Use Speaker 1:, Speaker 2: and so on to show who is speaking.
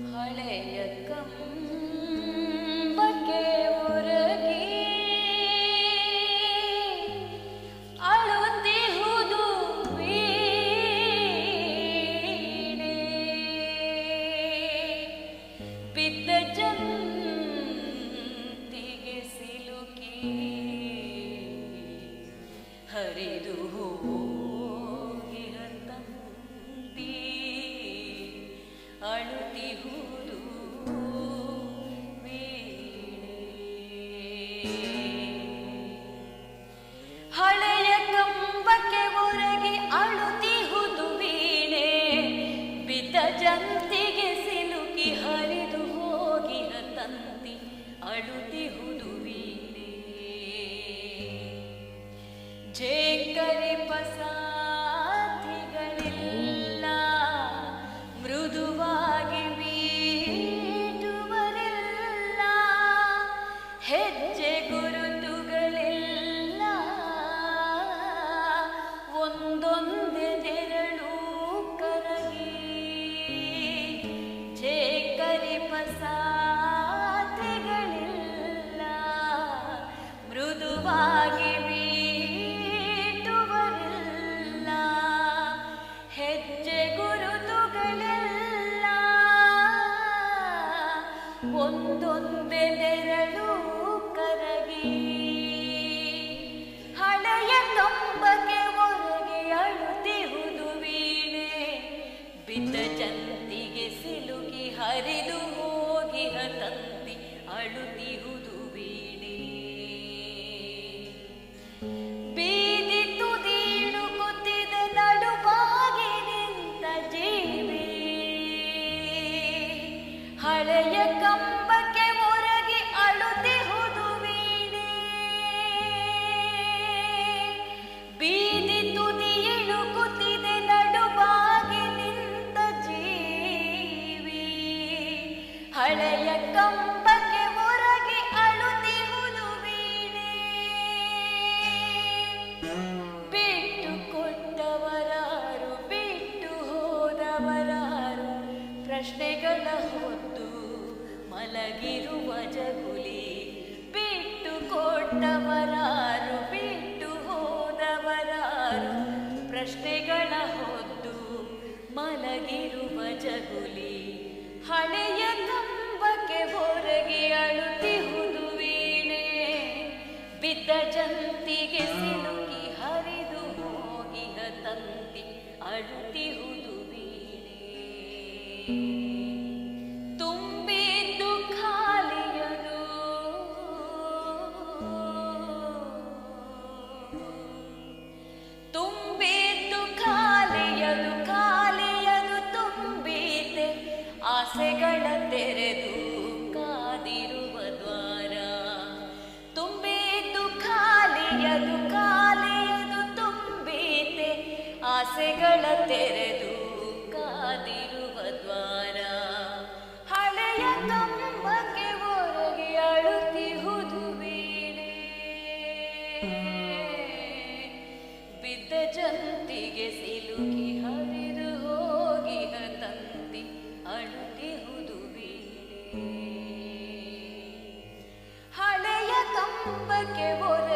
Speaker 1: ಹಳೆಯ ಕಂಬಕ್ಕೆ ಒರಗಿ ಅಳುತ್ತಿಹುದು ವೀಣೆ ಬಿದ್ದ ಜಂತಿಗೆ ಸಿಲುಕಿ ಹರಿದು ಹೋಗಿಹ ತಂತಿ ಅಳುತ್ತಿಹುದು ವೀಣೆ ಹಳೆಯ ಕಂಬಕ್ಕೆ ಒರಗಿ ಅಳುತ್ತಿಹುದು ವೀಣೆ ಬಿದ್ದ ಜಂತಿಗೆ ಸಿಲುಕಿ ಹರಿದು ಹೋಗಿಹ ತಂತಿ ಅಳುತ್ತಿಹುದು ವೀಣೆ ಜೇಕರಿ ಪಸಾತಿಗಳಿಲ್ಲ ಮೃದುವಾಗಿ ಮೀಟುವರಿಲ್ಲ ಹೆಜ್ಜೆ ಗುರುತುಗಳಿಲ್ಲ ಒಂದೊಂದೇ ನೆರಳು ಕರಗಿ ಜೇಕರಿ ಪಸಾತಿಗಳಿಲ್ಲ ಮೃದುವಾಗಿ ಮೀಟುವರಿಲ್ಲ ಹೆಜ್ಜೆ ಗುರುತುಗಳಿಲ್ಲ ಒಂದೊಂದೇ ನೆರಳು ಕರಗಿ ಹಳೆಯ ಕಂಬಕ್ಕೆ ಒರಗಿ ಅಳುತ್ತಿಹುದು ವೀಣೆ ಬಿದ್ದ ಜಂತಿಗೆ ಸಿಲುಕಿ ಹರಿದು ಹೋಗಿಹ ತಂತಿ ಅಳುತ್ತಿಹುದು ವೀಣೆ ಬೀದಿ ತುದೀಳು ಕುತ್ತಿದೆ ನಡುವಾಗಿ ನಿಂತ ಜೀವಿ ಹಳೆಯ ಕಂಬಕ್ಕೆ ಒರಗಿ ಅಳುತ್ತಿಹುದು ವೀಣೆ ಬೀದಿ ತುದಿಯಿಳು ಕುತ್ತಿದೆ ನಡುವಾಗಿ ನಿಂತ ಜೀವಿ ಹಳೆಯ ಕಂಬಕ್ಕೆ ಒರಗಿ ಅಳುತ್ತಿಹುದು ವೀಣೆ ಬಿಟ್ಟು ಕೊಟ್ಟವರಾರು ಬಿಟ್ಟು ಹೋದವರಾರು ಪ್ರಶ್ನೆಗಳ ಹೊತ್ತು ಮಲಗಿರುವ ಜಗುಲಿ ಬಿಟ್ಟು ಕೊಟ್ಟವರಾರು ಬಿಟ್ಟು ಹೋದವರಾರು ಪ್ರಶ್ನೆಗಳ ಹೊತ್ತು ಮಲಗಿರುವ ಜಗುಲಿ ಹಳೆಯ ಕಂಬಕ್ಕೆ ಒರಗಿ ಅಳುತ್ತಿಹುದು ವೀಣೆ ಬಿದ್ದ ಜಂತಿಗೆ ಸಿಲುಕಿ ಹರಿದು ಹೋಗಿಹ ತಂತಿ ಅಳುತ್ತಿಹುದು ವೀಣೆ ತುಂಬಿದ್ದು ಖಾಲಿಯದು ತುಂಬಿದ್ದು ಖಾಲಿಯದು ಖಾಲಿಯದು ತುಂಬಿದೆ ಆಸೆಗಳ ತೆರೆದು ಕಾದಿರುವ ದ್ವಾರ ತುಂಬಿದ್ದು ಖಾಲಿಯದು ಖಾಲಿಯದು ತುಂಬಿದೆ ಆಸೆಗಳ ತೆರೆದು ಕಾದಿರುವ ದ್ವಾರ ಹಳೆಯ ಕಂಬಕ್ಕೆ ಒರಗಿ ಅಳುತ್ತಿಹುದು ವೀಣೆ ಬಿದ್ದ ಜಂತಿಗೆ ಸಿಲುಕಿ ಹರಿದು ಹೋಗಿಹ ತಂತಿ ಅಳುತ್ತಿಹುದು ವೀಣೆ ಹಳೆಯ ಕಂಬಕ್ಕೆ ಒರಗಿ